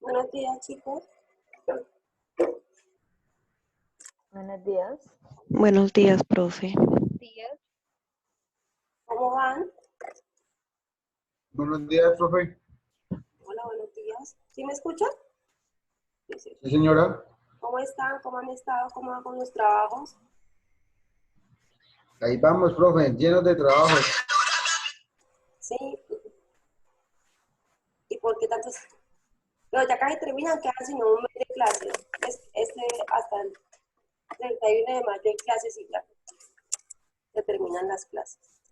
Buenos días, chicos. Buenos días. Buenos días, profe. ¿Cómo van? Buenos días, profe. Hola, buenos días. ¿Sí me escuchan? Sí. Sí, señora. ¿Cómo están? ¿Cómo han estado? ¿Cómo van con los trabajos? Ahí vamos, profe, llenos de trabajo. Sí. ¿Y por qué tantos? Pero ya casi terminan, quedan sino un mes de clases. Hasta el 31 de mayo hay clases y ya se terminan las clases.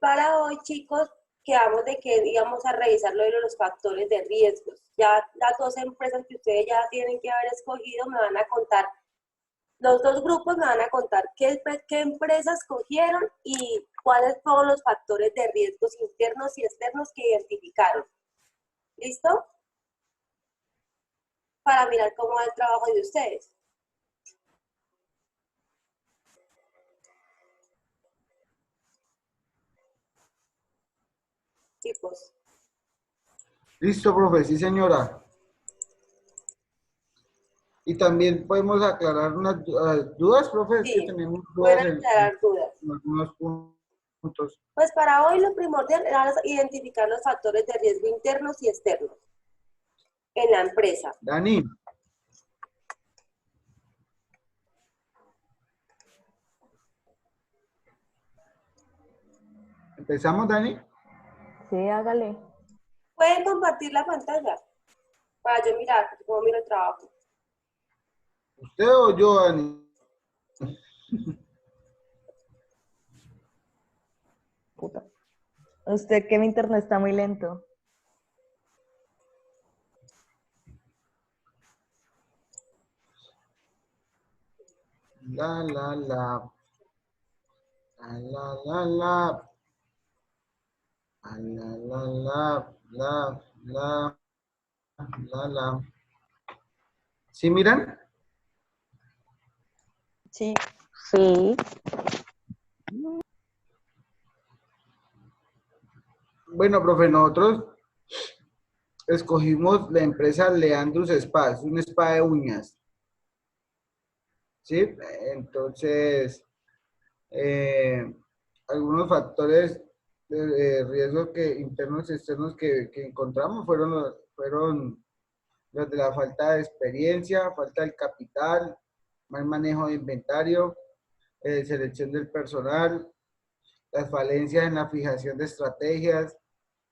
Para hoy, chicos, quedamos de que íbamos a revisar lo de los factores de riesgos. Ya las dos empresas que ustedes ya tienen que haber escogido me van a contar, los dos grupos me van a contar qué empresas cogieron y cuáles fueron los factores de riesgos internos y externos que identificaron. ¿Listo? Para mirar cómo va el trabajo de ustedes. Chicos. Listo, profe, sí, señora. Y también podemos aclarar unas dudas, profe, es que Sí, tenemos pueden dudas aclarar dudas. en algunos puntos. Pues para hoy lo primordial era identificar los factores de riesgo internos y externos en la empresa. Dani. ¿Empezamos, Dani? Sí, hágale. Pueden compartir la pantalla para yo mirar cómo miro el trabajo. ¿Usted o yo, Dani? Puta. Usted que mi internet está muy lento. La, la, la. La, la, la, la. La, la, la, la, la, la, la. ¿Sí miran? Sí. Sí. Bueno, profe, nosotros escogimos la empresa Leandrus Spa, es un spa de uñas. ¿Sí? Entonces, eh, algunos factores de riesgo internos y externos que encontramos fueron los de la falta de experiencia, falta del capital, mal manejo de inventario, selección del personal, las falencias en la fijación de estrategias,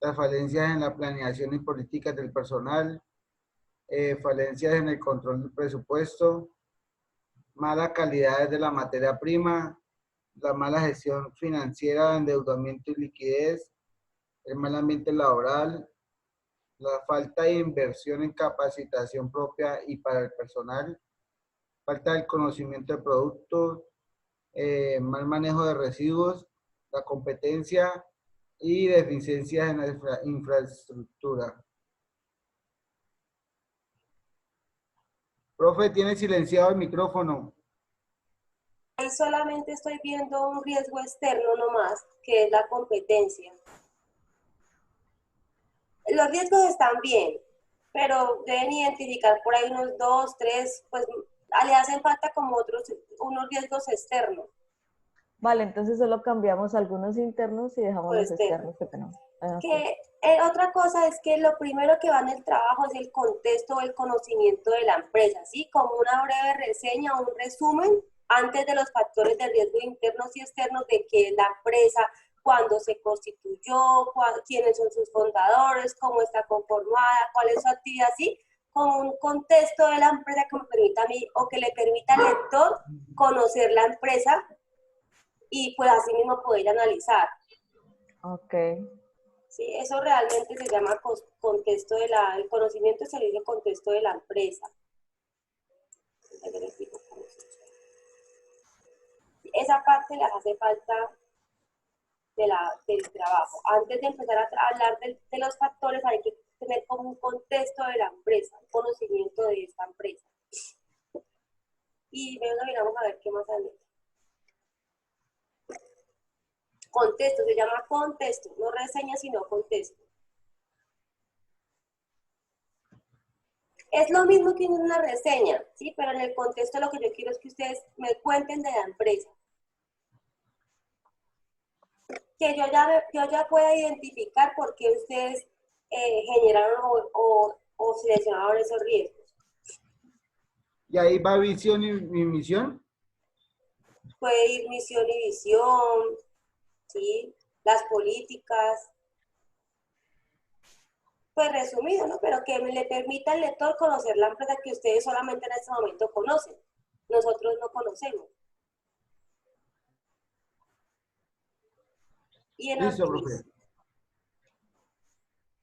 las falencias en la planeación y políticas del personal, falencias en el control del presupuesto, mala calidad de la materia prima, la mala gestión financiera, endeudamiento y liquidez, el mal ambiente laboral, la falta de inversión en capacitación propia y para el personal, falta del conocimiento de productos, mal manejo de residuos, la competencia y deficiencias en la infraestructura. Profe, tiene silenciado el micrófono. Ahí solamente estoy viendo un riesgo externo nomás, que es la competencia. Los riesgos están bien, pero deben identificar por ahí unos 2, 3, pues le hacen falta como unos riesgos externos. Vale, entonces solo cambiamos algunos internos y dejamos Pues los externos que tenemos. Okay. Otra cosa es que lo primero que va en el trabajo es el contexto o el conocimiento de la empresa, ¿sí? Como una breve reseña o un resumen antes de los factores de riesgo internos y externos de qué es la empresa, cuándo se constituyó, quiénes son sus fundadores, cómo está conformada, cuál es su actividad, ¿sí? Con un contexto de la empresa que me permita a mí o que le permita al lector conocer la empresa y pues así mismo poder analizar. Ok. Sí, eso realmente se llama contexto el conocimiento y servicio contexto de la empresa. Esa parte les hace falta del trabajo. Antes de empezar a hablar de los factores, hay que tener como un contexto de la empresa, un conocimiento de esta empresa. Y luego miramos a ver qué más hay. Contexto, se llama contexto, no reseña, sino contexto. Es lo mismo que una reseña, ¿sí? Pero en el contexto lo que yo quiero es que ustedes me cuenten de la empresa. Que yo ya pueda identificar por qué ustedes generaron o seleccionaron esos riesgos. Y ahí va visión y misión. Puede ir misión y visión, ¿sí? Las políticas, pues resumido, ¿no? Pero que le permita al lector conocer la empresa que ustedes solamente en este momento conocen. Nosotros no conocemos. Y en Listo, Artemis, profe.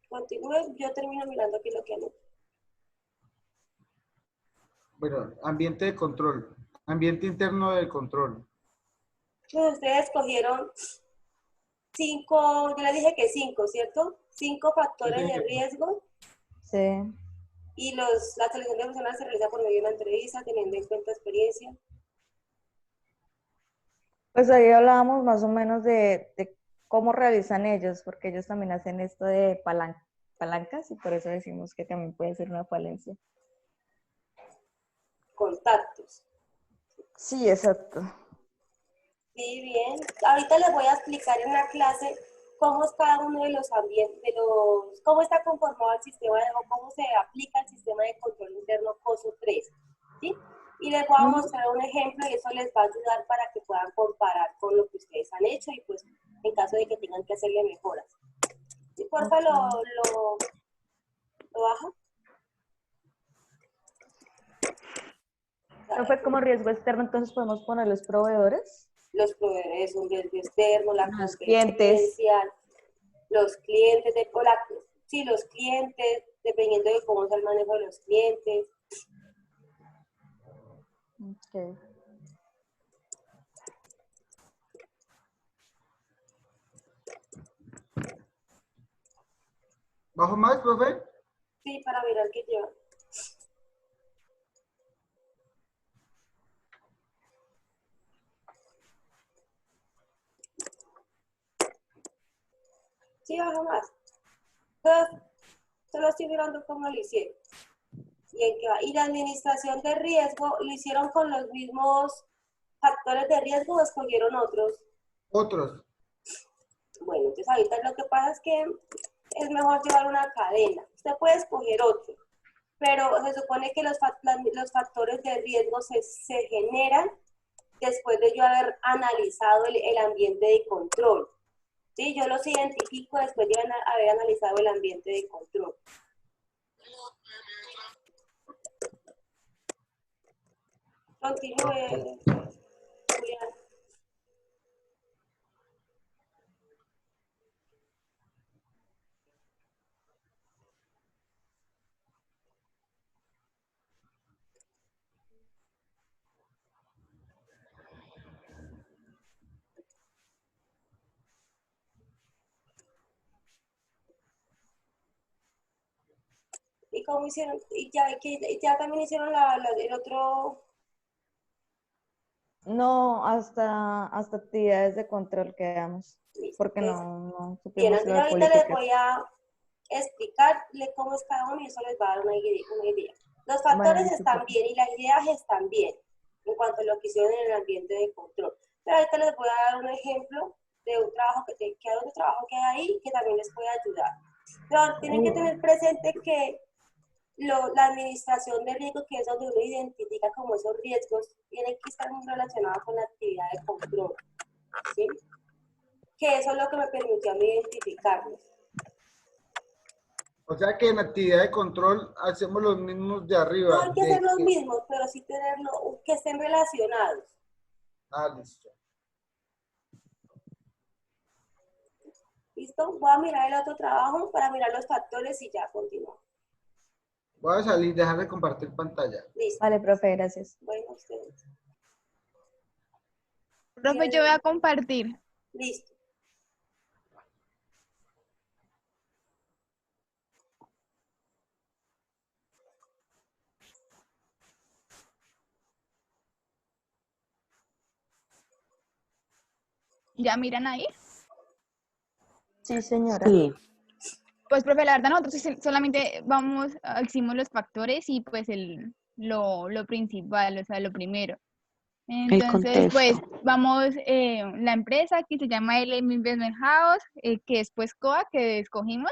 continúe, yo termino mirando aquí lo que anoto. Bueno, ambiente de control. Ambiente interno del control. Pues ustedes cogieron 5, yo les dije que 5, ¿cierto? 5 Sí, factores de señor. riesgo Sí. y la selección de personas se realiza por medio de una entrevista, teniendo en cuenta experiencia. Pues ahí hablábamos más o menos de cómo realizan ellos, porque ellos también hacen esto de palancas y por eso decimos que también puede ser una falencia. Contactos. Sí, exacto. Sí, bien. Ahorita les voy a explicar en la clase cómo es cada uno de los ambientes, cómo está conformado el sistema, o cómo se aplica el sistema de control interno COSO 3, ¿sí? Y les voy a mostrar un ejemplo y eso les va a ayudar para que puedan comparar con lo que ustedes han hecho y pues en caso de que tengan que hacerle mejoras. ¿Sí? Porfa, lo baja. ¿No fue como riesgo externo, entonces podemos poner los proveedores? Los proveedores, un riesgo externo, la Los clientes. competencia, los clientes, sí, los clientes, dependiendo de cómo es el manejo de los clientes. Okay. ¿Bajo más, profe? Sí, para mirar qué lleva. Sí, baja más. Entonces, solo estoy mirando cómo lo hicieron. Y en qué va. Y la administración de riesgo, ¿lo hicieron con los mismos factores de riesgo o escogieron otros? Otros. Bueno, entonces ahorita lo que pasa es que es mejor llevar una cadena. Usted puede escoger otro, pero se supone que los factores de riesgo se generan después de yo haber analizado el ambiente de control. ¿Sí? Yo los identifico después de haber analizado el ambiente de control. Continúe, Julián. ¿Y cómo hicieron? Y ya también hicieron el otro. No, hasta actividades de control quedamos, Listo. porque Entonces, no bien, supimos lo entonces de ahorita les políticas. voy a explicarle cómo es cada uno y eso les va a dar una idea. Los Bueno, factores listo, están profe. bien y las ideas están bien en cuanto a lo que hicieron en el ambiente de control. Pero ahorita les voy a dar un ejemplo de un trabajo que hay ahí que también les puede ayudar. Pero tienen que tener presente que la administración de riesgos, que es donde uno identifica como esos riesgos, tienen que estar muy relacionados con la actividad de control, ¿sí? Que eso es lo que me permitió a mí identificarlos. O sea que en actividad de control hacemos los mismos de No hay arriba. que hacer los mismos, pero sí tenerlo, que estén relacionados. Listo. ¿Listo? Voy a mirar el otro trabajo para mirar los factores y ya continúo. Voy a salir, dejar de compartir pantalla. Listo. Vale, profe, gracias. Bueno, ustedes. Profe, yo voy a compartir. Listo. ¿Ya miran ahí? Sí, señora. Sí. Pues, profe, la verdad nosotros solamente hicimos los factores y pues lo principal, o sea, lo primero. El Entonces, pues contexto. vamos, la empresa que se llama LM Investment House, que es pues COA, que escogimos,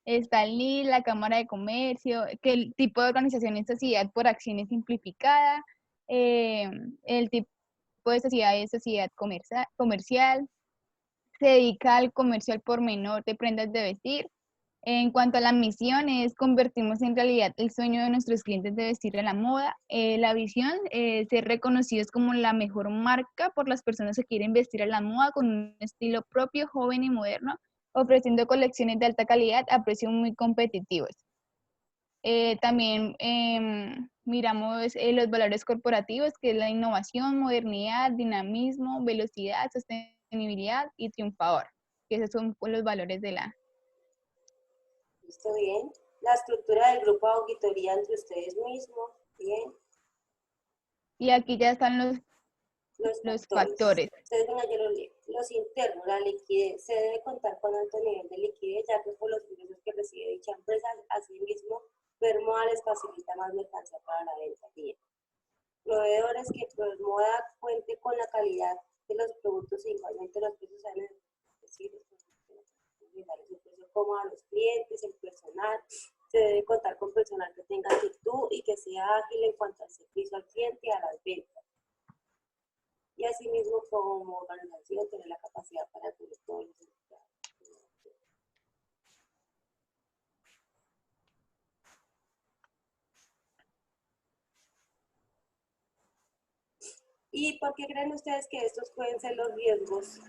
está el NIL, la Cámara de Comercio, que el tipo de organización es sociedad por acciones simplificada, el tipo de sociedad es sociedad comercial, se dedica al comercio al por menor de prendas de vestir. En cuanto a la misión, es convertimos en realidad el sueño de nuestros clientes de vestir a la moda. La visión, ser reconocidos como la mejor marca por las personas que quieren vestir a la moda con un estilo propio, joven y moderno, ofreciendo colecciones de alta calidad a precios muy competitivos. También miramos los valores corporativos, que es la innovación, modernidad, dinamismo, velocidad, sostenibilidad y triunfador, que esos son los valores de la... ¿Listo? Bien. La estructura del grupo de auditoría entre ustedes mismos. Bien. Y aquí ya están Los los factores. factores. Ustedes ven ayer los internos, la liquidez. Se debe contar con alto nivel de liquidez, ya que por los ingresos que recibe dicha empresa, asimismo, ver moda les facilita más mercancía para la venta. Bien. Proveedores que Moda cuente con la calidad de los productos e igualmente los precios salen, es decir, el precio cómodo a los clientes, el personal. Se debe contar con personal que tenga actitud y que sea ágil en cuanto al servicio al cliente y a las ventas. Y asimismo, como organización, tener la capacidad para cubrir todos los empleados. ¿Y por qué creen ustedes que estos pueden ser los riesgos?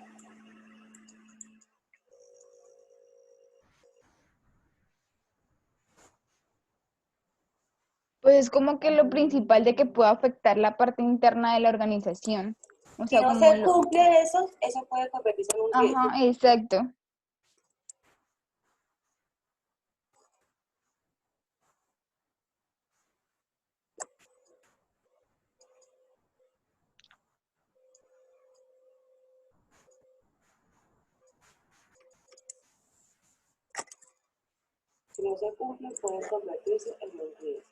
Pues es como que lo principal de que pueda afectar la parte interna de la organización. O Si sea, no como se lo... cumple eso puede convertirse en un riesgo. Ajá, exacto. Si no se cumple, puede convertirse en un riesgo.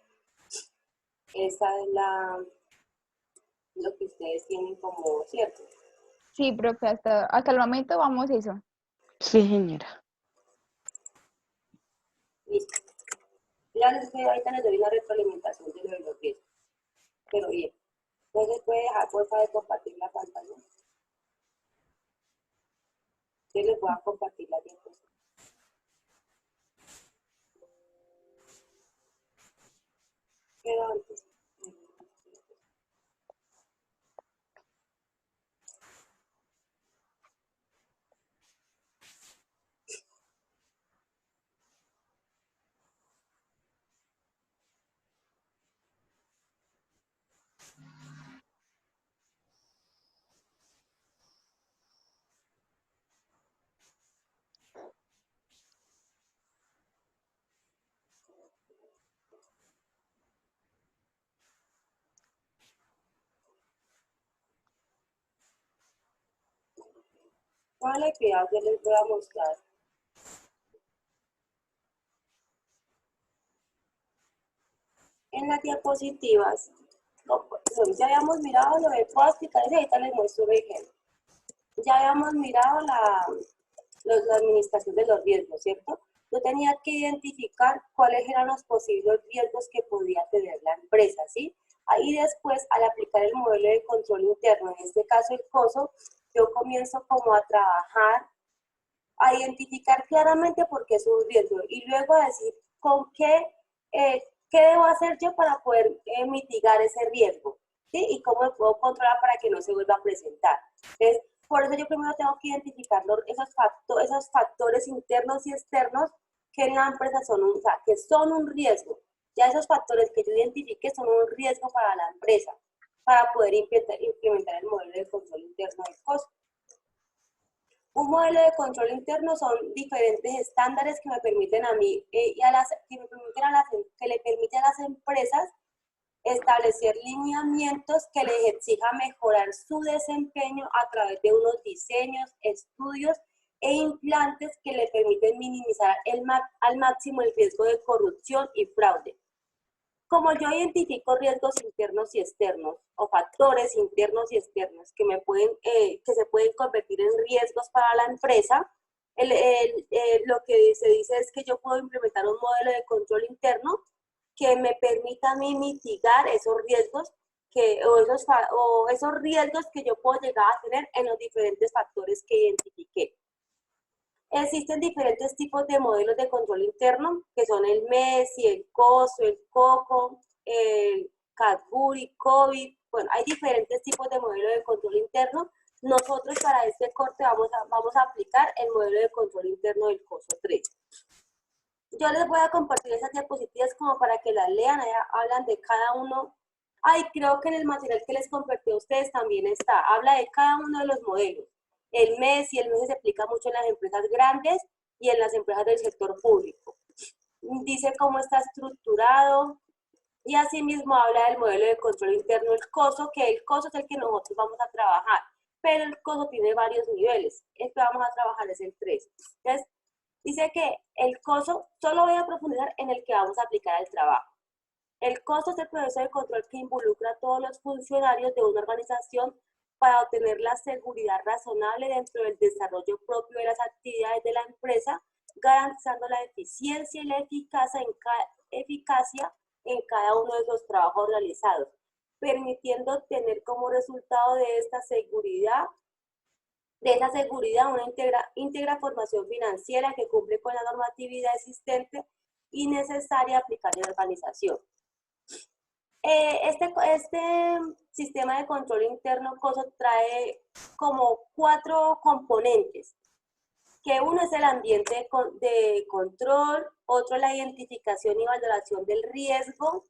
Esa es lo que ustedes tienen como cierto. Sí, profe, hasta el momento vamos eso. Sí, señora. Listo. Ya ahorita les doy una retroalimentación de lo de los riesgos. Pero bien. Entonces puede dejar porfa de compartir la pantalla. Yo les voy a compartir la diapositiva. Pero antes. Vale, cuidado, yo les voy a mostrar. En las diapositivas, ya habíamos mirado lo de plástica, y ahorita les muestro un ejemplo. Ya habíamos mirado la administración de los riesgos, ¿cierto? Yo tenía que identificar cuáles eran los posibles riesgos que podía tener la empresa, ¿sí? Ahí después, al aplicar el modelo de control interno, en este caso el COSO, yo comienzo como a trabajar, a identificar claramente por qué es un riesgo y luego a decir con qué debo hacer yo para poder mitigar ese riesgo, ¿sí? Y cómo me puedo controlar para que no se vuelva a presentar. Entonces, por eso yo primero tengo que identificar esos factores internos y externos que en la empresa que son un riesgo. Ya esos factores que yo identifique son un riesgo para la empresa, para poder implementar el modelo de control interno del costo. Un modelo de control interno son diferentes estándares que me permiten a mí que le permiten a las empresas establecer lineamientos que les exija mejorar su desempeño a través de unos diseños, estudios e implantes que le permiten minimizar al máximo el riesgo de corrupción y fraude. Como yo identifico riesgos internos y externos, o factores internos y externos que se pueden convertir en riesgos para la empresa, lo que se dice es que yo puedo implementar un modelo de control interno que me permita a mí mitigar esos riesgos o esos riesgos que yo puedo llegar a tener en los diferentes factores que identifiqué. Existen diferentes tipos de modelos de control interno, que son el MESI, el COSO, el COCO, el Cadbury, COVID. Bueno, hay diferentes tipos de modelos de control interno. Nosotros para este corte vamos a aplicar el modelo de control interno del COSO 3. Yo les voy a compartir esas diapositivas como para que las lean, allá hablan de cada uno. Ay, creo que en el material que les compartí a ustedes también está, habla de cada uno de los modelos. El MESI se aplica mucho en las empresas grandes y en las empresas del sector público. Dice cómo está estructurado y asimismo habla del modelo de control interno, el COSO, que el COSO es el que nosotros vamos a trabajar, pero el COSO tiene varios niveles. El que vamos a trabajar es el 3. Entonces, dice que el COSO, solo voy a profundizar en el que vamos a aplicar al trabajo. El COSO es el proceso de control que involucra a todos los funcionarios de una organización para obtener la seguridad razonable dentro del desarrollo propio de las actividades de la empresa, garantizando la eficiencia y la eficacia en cada uno de los trabajos realizados, permitiendo obtener como resultado de esa seguridad una íntegra formación financiera que cumple con la normatividad existente y necesaria aplicar en la organización. Este sistema de control interno COSO trae como 4 componentes, que uno es el ambiente de control, otro la identificación y valoración del riesgo,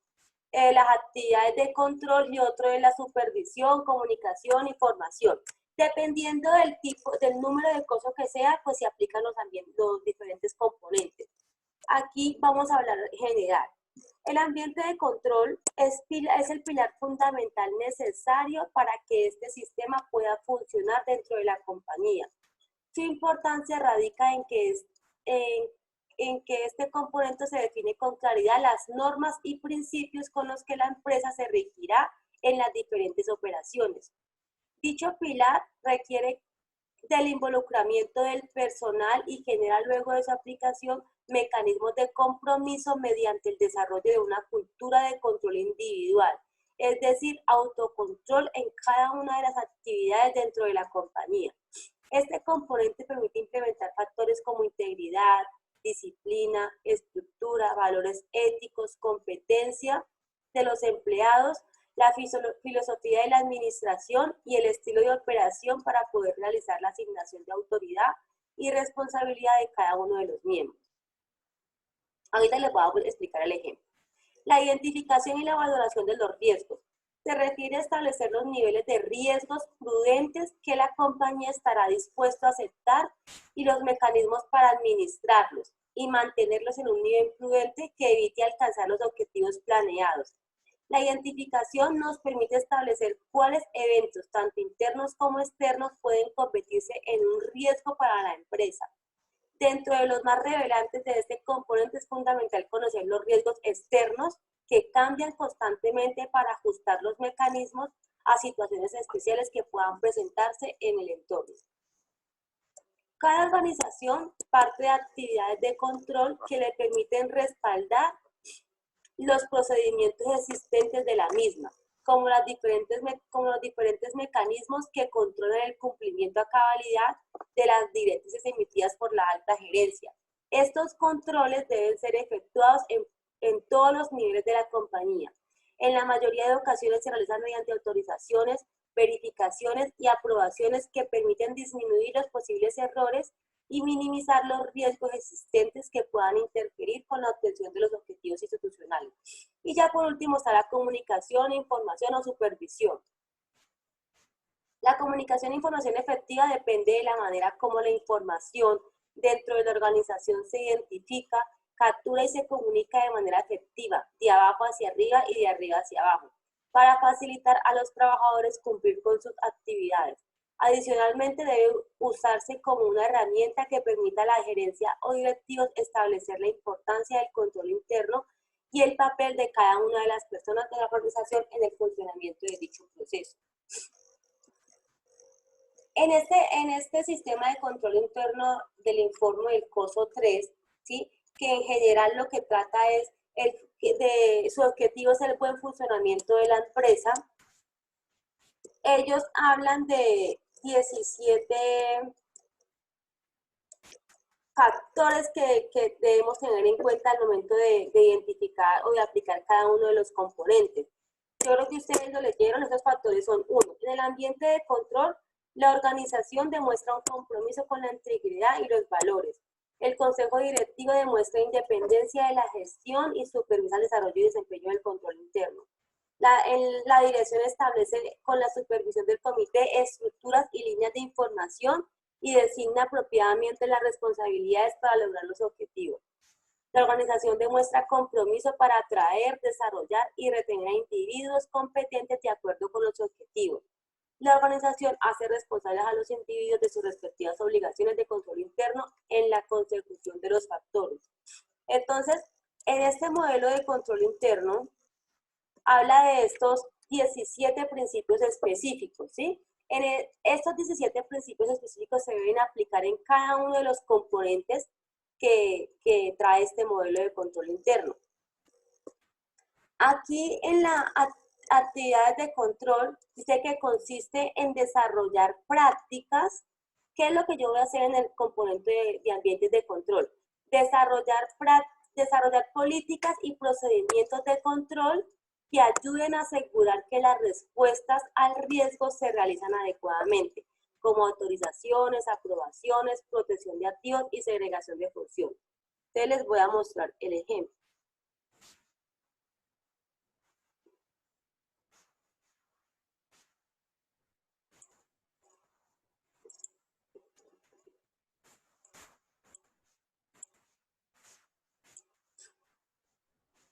las actividades de control y otro es la supervisión, comunicación y formación. Dependiendo del número de COSO que sea, pues se aplican los diferentes componentes. Aquí vamos a hablar general. El ambiente de control es el pilar fundamental necesario para que este sistema pueda funcionar dentro de la compañía. Su importancia radica en que este componente se define con claridad las normas y principios con los que la empresa se regirá en las diferentes operaciones. Dicho pilar requiere del involucramiento del personal y genera luego de su aplicación mecanismos de compromiso mediante el desarrollo de una cultura de control individual, es decir, autocontrol en cada una de las actividades dentro de la compañía. Este componente permite implementar factores como integridad, disciplina, estructura, valores éticos, competencia de los empleados, la filosofía de la administración y el estilo de operación para poder realizar la asignación de autoridad y responsabilidad de cada uno de los miembros. Ahorita les voy a explicar el ejemplo. La identificación y la valoración de los riesgos. Se refiere a establecer los niveles de riesgos prudentes que la compañía estará dispuesto a aceptar y los mecanismos para administrarlos y mantenerlos en un nivel prudente que evite alcanzar los objetivos planeados. La identificación nos permite establecer cuáles eventos, tanto internos como externos, pueden convertirse en un riesgo para la empresa. Dentro de los más relevantes de este componente es fundamental conocer los riesgos externos que cambian constantemente para ajustar los mecanismos a situaciones especiales que puedan presentarse en el entorno. Cada organización parte de actividades de control que le permiten respaldar los procedimientos existentes de la misma, como los diferentes mecanismos que controlan el cumplimiento a cabalidad de las directrices emitidas por la alta gerencia. Estos controles deben ser efectuados en todos los niveles de la compañía. En la mayoría de ocasiones se realizan mediante autorizaciones, verificaciones y aprobaciones que permiten disminuir los posibles errores y minimizar los riesgos existentes que puedan interferir con la obtención de los objetivos institucionales. Y ya por último está la comunicación, información o supervisión. La comunicación e información efectiva depende de la manera como la información dentro de la organización se identifica, captura y se comunica de manera efectiva, de abajo hacia arriba y de arriba hacia abajo, para facilitar a los trabajadores cumplir con sus actividades. Adicionalmente, debe usarse como una herramienta que permita a la gerencia o directivos establecer la importancia del control interno y el papel de cada una de las personas de la organización en el funcionamiento de dicho proceso. En este sistema de control interno del informe del COSO 3, ¿sí?, que en general lo que trata es, su objetivo es el buen funcionamiento de la empresa, ellos hablan de 17 factores que debemos tener en cuenta al momento de identificar o de aplicar cada uno de los componentes. Yo creo que ustedes lo leyeron, estos factores son: 1, en el ambiente de control, la organización demuestra un compromiso con la integridad y los valores. El consejo directivo demuestra independencia de la gestión y supervisa el desarrollo y desempeño del control interno. La dirección establece con la supervisión del comité estructuras y líneas de información y designa apropiadamente las responsabilidades para lograr los objetivos. La organización demuestra compromiso para atraer, desarrollar y retener a individuos competentes de acuerdo con los objetivos. La organización hace responsables a los individuos de sus respectivas obligaciones de control interno en la consecución de los factores. Entonces, en este modelo de control interno, habla de estos 17 principios específicos, ¿sí? Estos 17 principios específicos se deben aplicar en cada uno de los componentes que trae este modelo de control interno. Aquí en la actividades de control dice que consiste en desarrollar prácticas. ¿Qué es lo que yo voy a hacer en el componente de ambientes de control? Desarrollar políticas y procedimientos de control que ayuden a asegurar que las respuestas al riesgo se realizan adecuadamente, como autorizaciones, aprobaciones, protección de activos y segregación de funciones. Entonces les voy a mostrar el ejemplo.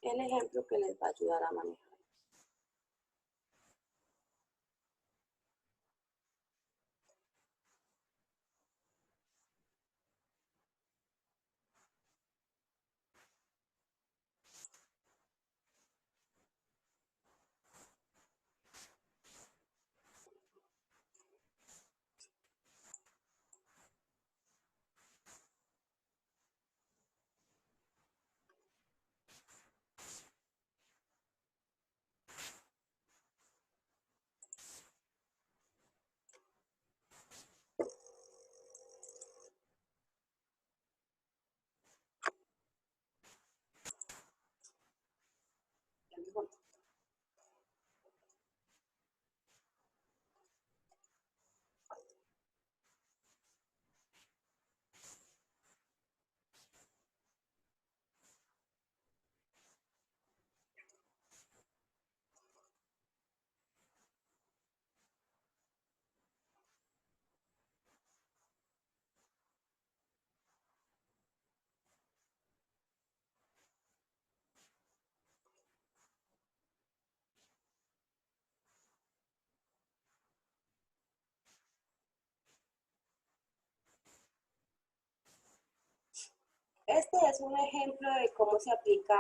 El ejemplo que les va a ayudar a manejar. Este es un ejemplo de cómo se aplica,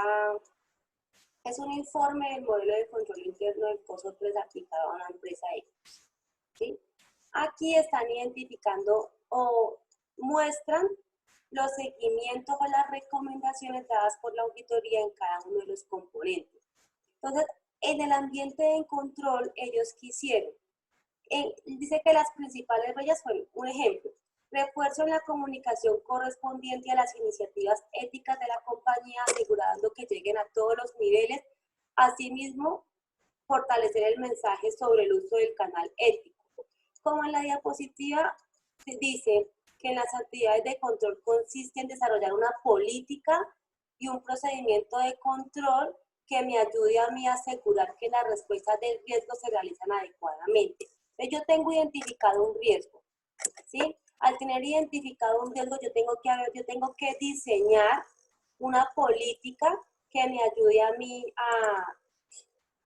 es un informe del modelo de control interno del COSO 3 aplicado a una empresa X, ¿sí? Aquí están identificando o muestran los seguimientos o las recomendaciones dadas por la auditoría en cada uno de los componentes. Entonces, en el ambiente de control, ellos quisieron, dice que las principales huellas fueron, un ejemplo, refuerzo en la comunicación correspondiente a las iniciativas éticas de la compañía, asegurando que lleguen a todos los niveles. Asimismo, fortalecer el mensaje sobre el uso del canal ético. Como en la diapositiva dice que en las actividades de control consiste en desarrollar una política y un procedimiento de control que me ayude a mí a asegurar que las respuestas del riesgo se realizan adecuadamente. Entonces, yo tengo identificado un riesgo, ¿sí? Al tener identificado un riesgo, yo tengo que diseñar una política que me ayude a mí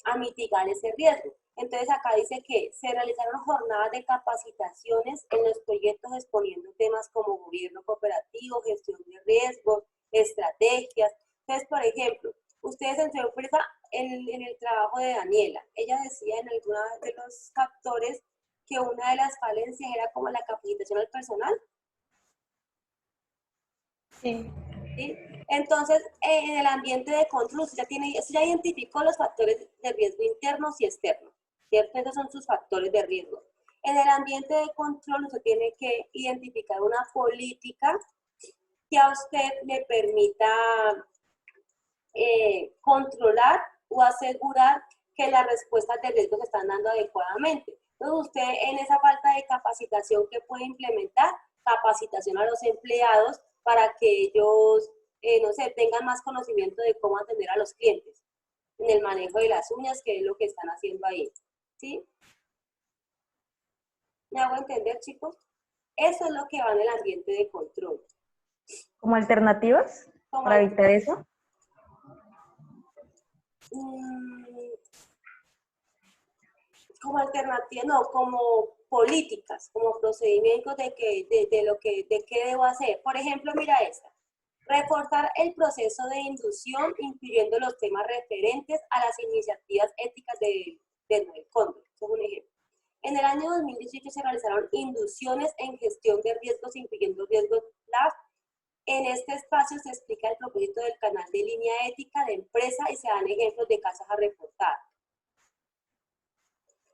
a mitigar ese riesgo. Entonces acá dice que se realizaron jornadas de capacitaciones en los proyectos exponiendo temas como gobierno cooperativo, gestión de riesgos, estrategias. Entonces, por ejemplo, ustedes en su empresa, en el trabajo de Daniela, ella decía en alguna de los factores que una de las falencias era como la capacitación al personal. Sí. ¿Sí? Entonces, en el ambiente de control, usted ya identificó los factores de riesgo internos y externos, ¿cierto? Esos son sus factores de riesgo. En el ambiente de control, usted tiene que identificar una política que a usted le permita controlar o asegurar que las respuestas de riesgo se están dando adecuadamente. Entonces, usted en esa falta de capacitación, ¿qué puede implementar? Capacitación a los empleados para que ellos, no sé, tengan más conocimiento de cómo atender a los clientes en el manejo de las uñas, que es lo que están haciendo ahí. ¿Sí? ¿Me hago entender, chicos? Eso es lo que va en el ambiente de control. ¿Como alternativas para evitar eso? Como alternativa, no, como políticas, como procedimientos de qué debo hacer. Por ejemplo, mira esta. Reforzar el proceso de inducción, incluyendo los temas referentes a las iniciativas éticas del Cóndor. Eso es un ejemplo. En el año 2018 se realizaron inducciones en gestión de riesgos, incluyendo riesgos LAF. En este espacio se explica el propósito del canal de línea ética de empresa y se dan ejemplos de casos a reportar.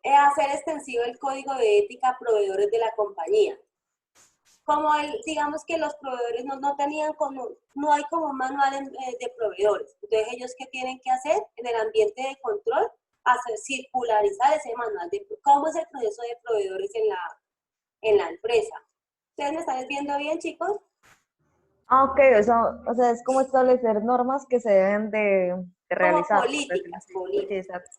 Hacer extensivo el código de ética a proveedores de la compañía. Como digamos que los proveedores no tenían no hay como un manual de proveedores. Entonces, ¿ellos qué tienen que hacer? En el ambiente de control, circularizar ese manual de cómo es el proceso de proveedores en la empresa. ¿Ustedes me están viendo bien, chicos? Ah, ok, o sea, es como establecer normas que se deben de realizar. Como políticas. Sí, exacto.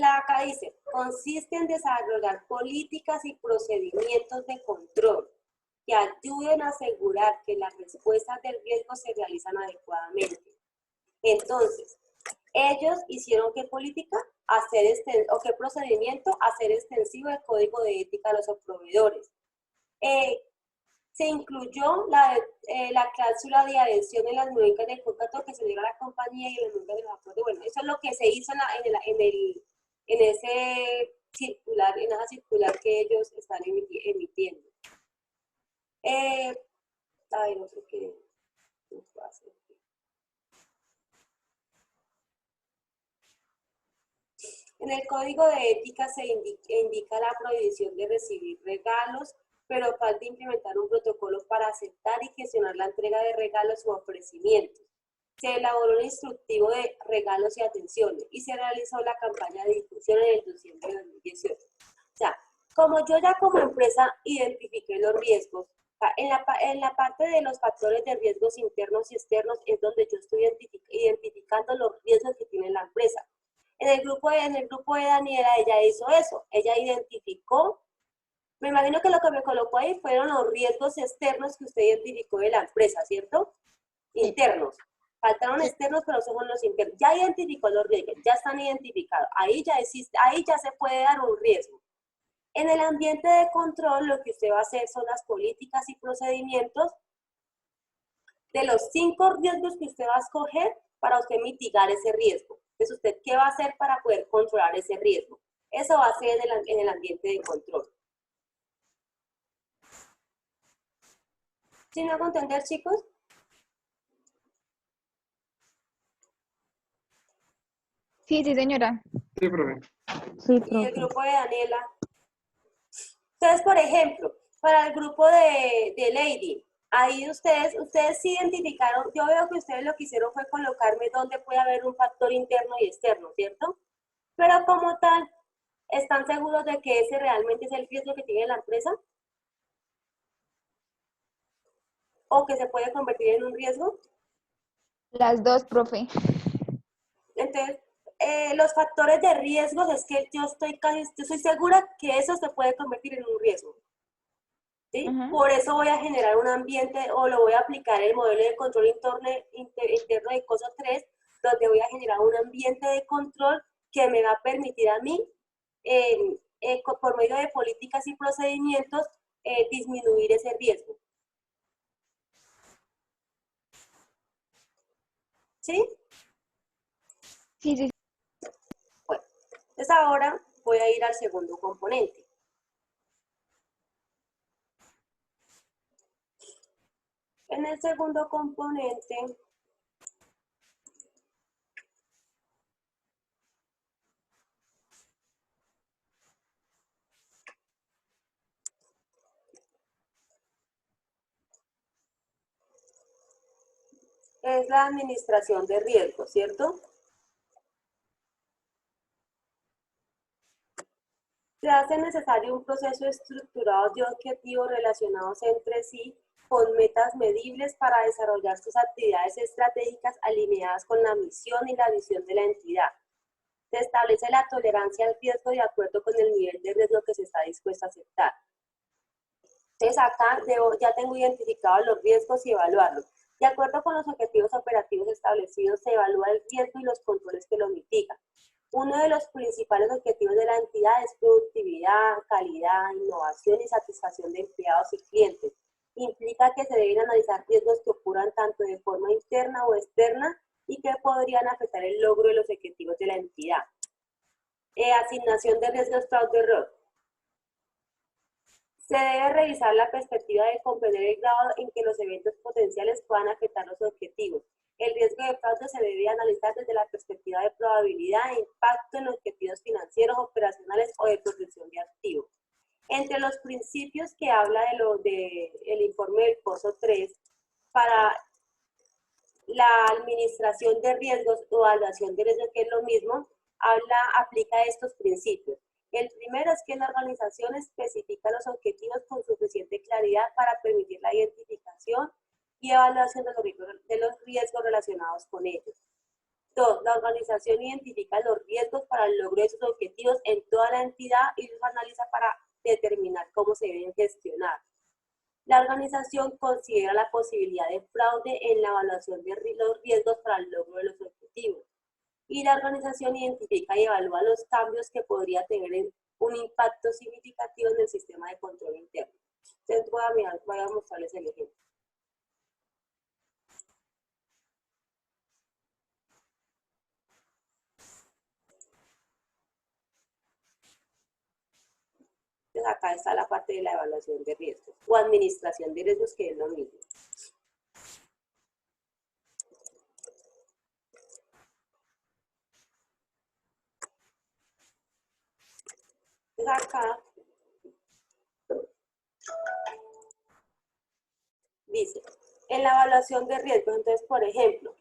Acá dice, consiste en desarrollar políticas y procedimientos de control que ayuden a asegurar que las respuestas del riesgo se realizan adecuadamente. Entonces, ellos hicieron qué política, o qué procedimiento, hacer extensivo el código de ética a los proveedores. Se incluyó la cláusula de adhesión en las modificaciones del contrato que se llega a la compañía y en las modificaciones de los acuerdos. Bueno, eso es lo que se hizo en esa circular que ellos están emitiendo. A ver, otro que nos puedo hacer. En el código de ética se indica la prohibición de recibir regalos, pero falta implementar un protocolo para aceptar y gestionar la entrega de regalos u ofrecimientos. Se elaboró un instructivo de regalos y atenciones y se realizó la campaña de difusión en el diciembre de 2018. O sea, como yo ya como empresa identifiqué los riesgos, en la parte de los factores de riesgos internos y externos es donde yo estoy identificando los riesgos que tiene la empresa. En el grupo de Daniela, ella hizo eso. Ella identificó, me imagino que lo que me colocó ahí fueron los riesgos externos que usted identificó de la empresa, ¿cierto? Internos. Faltaron externos, pero son los internos. Ya identificó los riesgos, ya están identificados. Ahí ya se puede dar un riesgo. En el ambiente de control, lo que usted va a hacer son las políticas y procedimientos de los 5 riesgos que usted va a escoger para usted mitigar ese riesgo. Entonces, ¿usted qué va a hacer para poder controlar ese riesgo? Eso va a ser en el ambiente de control. ¿Sí me hago entender, chicos? Sí, sí, señora. Sí, profe. Sí, Y el profe. grupo de Daniela. Entonces, por ejemplo, para el grupo de Lady, ahí ustedes sí identificaron, yo veo que ustedes lo que hicieron fue colocarme donde puede haber un factor interno y externo, ¿cierto? Pero como tal, ¿están seguros de que ese realmente es el riesgo que tiene la empresa? ¿O que se puede convertir en un riesgo? Las dos, profe. Entonces, los factores de riesgos es que yo estoy segura que eso se puede convertir en un riesgo. ¿Sí? Por eso voy a generar un ambiente o lo voy a aplicar el modelo de control interno de COSO 3, donde voy a generar un ambiente de control que me va a permitir a mí por medio de políticas y procedimientos, disminuir ese riesgo. ¿Sí? Sí, sí. Bueno, entonces ahora voy a ir al segundo componente. En el segundo componente, es la administración de riesgos, ¿cierto? Se hace necesario un proceso estructurado de objetivos relacionados entre sí con metas medibles para desarrollar sus actividades estratégicas alineadas con la misión y la visión de la entidad. Se establece la tolerancia al riesgo de acuerdo con el nivel de riesgo que se está dispuesto a aceptar. Entonces acá ya tengo identificados los riesgos y evaluarlos. De acuerdo con los objetivos operativos establecidos, se evalúa el riesgo y los controles que lo mitigan. Uno de los principales objetivos de la entidad es productividad, calidad, innovación y satisfacción de empleados y clientes. Implica que se deben analizar riesgos que ocurran tanto de forma interna o externa y que podrían afectar el logro de los objetivos de la entidad. Asignación de riesgos fraude-error. Se debe revisar la perspectiva de comprender el grado en que los eventos potenciales puedan afectar los objetivos. El riesgo de fraude se debe analizar desde la perspectiva de probabilidad e impacto en los objetivos financieros, operacionales o de protección de activos. Entre los principios que habla el informe del POSO 3, para la administración de riesgos o evaluación de riesgos, que es lo mismo, aplica estos principios. El primero es que la organización especifica los objetivos con suficiente claridad para permitir la identificación y evaluación de los riesgos relacionados con ellos. 2. La organización identifica los riesgos para el logro de sus objetivos en toda la entidad y los analiza para determinar cómo se deben gestionar. La organización considera la posibilidad de fraude en la evaluación de los riesgos para el logro de los objetivos. Y la organización identifica y evalúa los cambios que podría tener un impacto significativo en el sistema de control interno. Entonces voy a mostrarles el ejemplo. Entonces acá está la parte de la evaluación de riesgos o administración de riesgos, que es lo mismo. Entonces acá dice, en la evaluación de riesgos, entonces, por ejemplo,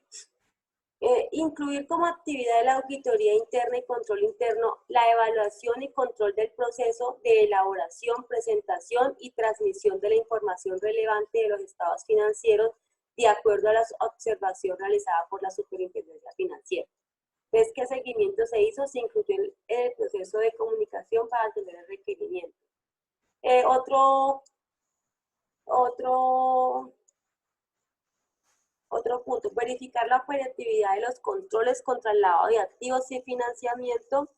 incluir como actividad de la auditoría interna y control interno la evaluación y control del proceso de elaboración, presentación y transmisión de la información relevante de los estados financieros de acuerdo a la observación realizada por la Superintendencia Financiera. Entonces, ¿qué seguimiento se hizo? Se incluyó el proceso de comunicación para atender el requerimiento. Otro punto, verificar la operatividad de los controles contra el lavado de activos y financiamiento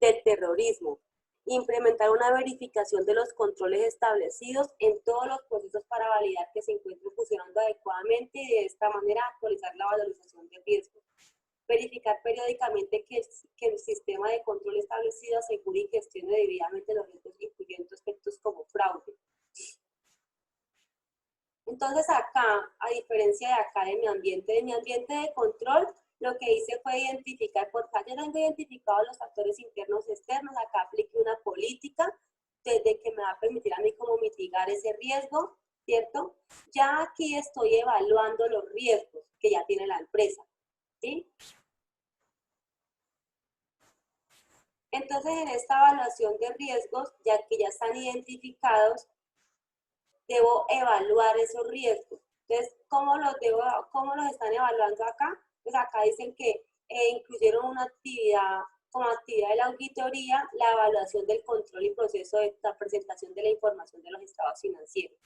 del terrorismo. Implementar una verificación de los controles establecidos en todos los procesos para validar que se encuentren funcionando adecuadamente y de esta manera actualizar la valorización de riesgos. Verificar periódicamente que el sistema de control establecido asegure y gestione debidamente los riesgos, incluyendo aspectos como fraude. Entonces acá, a diferencia de acá de mi ambiente de control, lo que hice fue identificar, por acá ya tengo identificados los factores internos y externos, acá apliqué una política desde que me va a permitir a mí como mitigar ese riesgo, ¿cierto? Ya aquí estoy evaluando los riesgos que ya tiene la empresa, ¿sí? Entonces en esta evaluación de riesgos, ya que ya están identificados, debo evaluar esos riesgos. Entonces, ¿cómo los están evaluando acá? Pues acá dicen que incluyeron una actividad, como actividad de la auditoría, la evaluación del control y proceso de la presentación de la información de los estados financieros.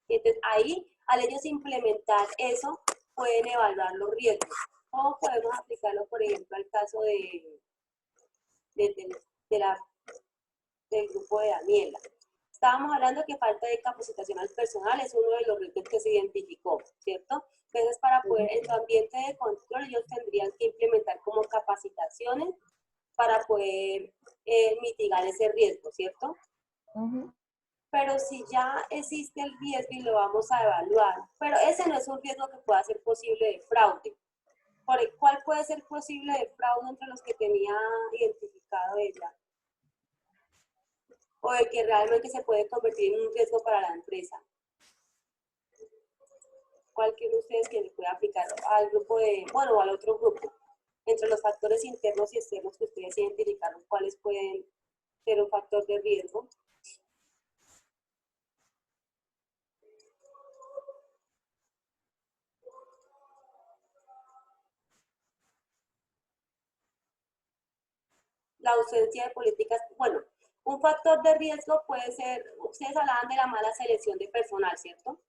Y entonces, ahí, al ellos implementar eso, pueden evaluar los riesgos. ¿Cómo podemos aplicarlo, por ejemplo, al caso de del grupo de Daniela. Estábamos hablando que falta de capacitación al personal es uno de los retos que se identificó, ¿cierto? Entonces, para poder, en su ambiente de control, ellos tendrían que implementar como capacitaciones para poder mitigar ese riesgo, ¿cierto? Pero si ya existe el riesgo y lo vamos a evaluar, pero ese no es un riesgo que pueda ser posible de fraude. ¿Cuál puede ser posible de fraude entre los que tenía identificado ella? O de que realmente se puede convertir en un riesgo para la empresa. ¿Cuál quieren ustedes que le pueda aplicar al grupo de, bueno, o al otro grupo? Entre los factores internos y externos que ustedes identificaron, ¿cuáles pueden ser un factor de riesgo? La ausencia de políticas, bueno, un factor de riesgo puede ser, ustedes hablaban de la mala selección de personal, ¿cierto?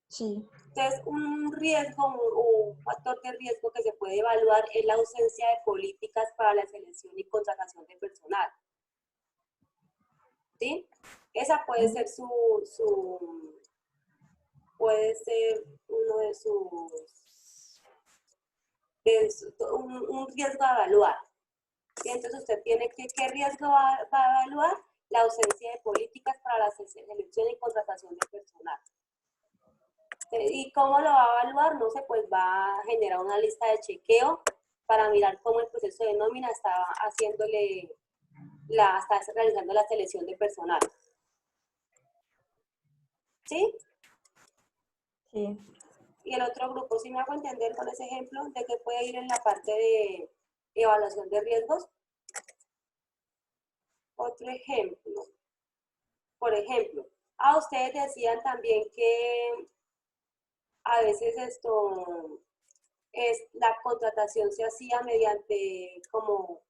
Sí. Entonces, un riesgo, un factor de riesgo que se puede evaluar es la ausencia de políticas para la selección y contratación de personal. ¿Sí? Esa puede ser puede ser uno de un riesgo a evaluar. ¿Sí? Entonces usted tiene que, ¿qué riesgo va a evaluar? La ausencia de políticas para la selección y contratación de personal. ¿Y cómo lo va a evaluar? No sé, pues va a generar una lista de chequeo para mirar cómo el proceso de nómina está haciéndole, está realizando la selección de personal. ¿Sí? Sí. Y el otro grupo, ¿sí me hago entender con ese ejemplo de que puede ir en la parte de evaluación de riesgos? Otro ejemplo. Por ejemplo, ustedes decían también que a veces la contratación se hacía mediante como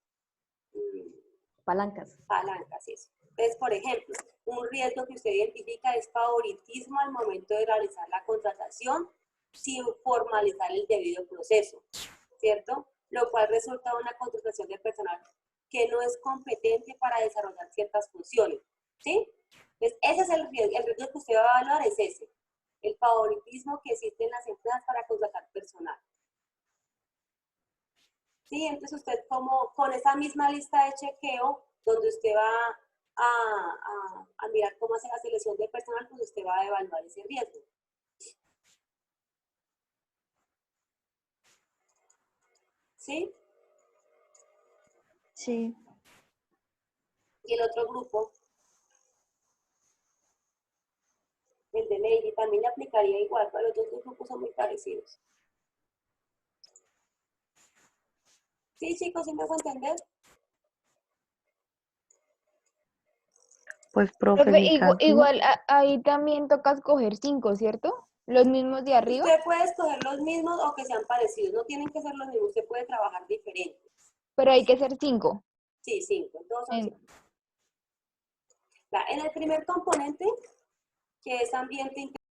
Palancas. palancas, eso. Entonces, por ejemplo, un riesgo que usted identifica es favoritismo al momento de realizar la contratación sin formalizar el debido proceso, ¿cierto? Lo cual resulta en una contratación de personal que no es competente para desarrollar ciertas funciones, ¿sí? Entonces, ese es el riesgo que usted va a evaluar es ese, el favoritismo que existe en las empresas para contratar personal. ¿Sí? Entonces usted como con esa misma lista de chequeo, donde usted va a mirar cómo hace la selección de personal, pues usted va a evaluar ese riesgo. ¿Sí? Sí. Y el otro grupo, el de Lady, también le aplicaría igual, pero los dos grupos son muy parecidos. ¿Sí, chicos? ¿Sí me hago entender? Pues, profe, Profe, mi caso, igual ahí también toca escoger 5, ¿cierto? Los mismos de arriba. Usted puede escoger los mismos o que sean parecidos, no tienen que ser los mismos, usted puede trabajar diferente. Pero hay que ser 5. Sí, 5, dos opciones. En el primer componente, que es ambiente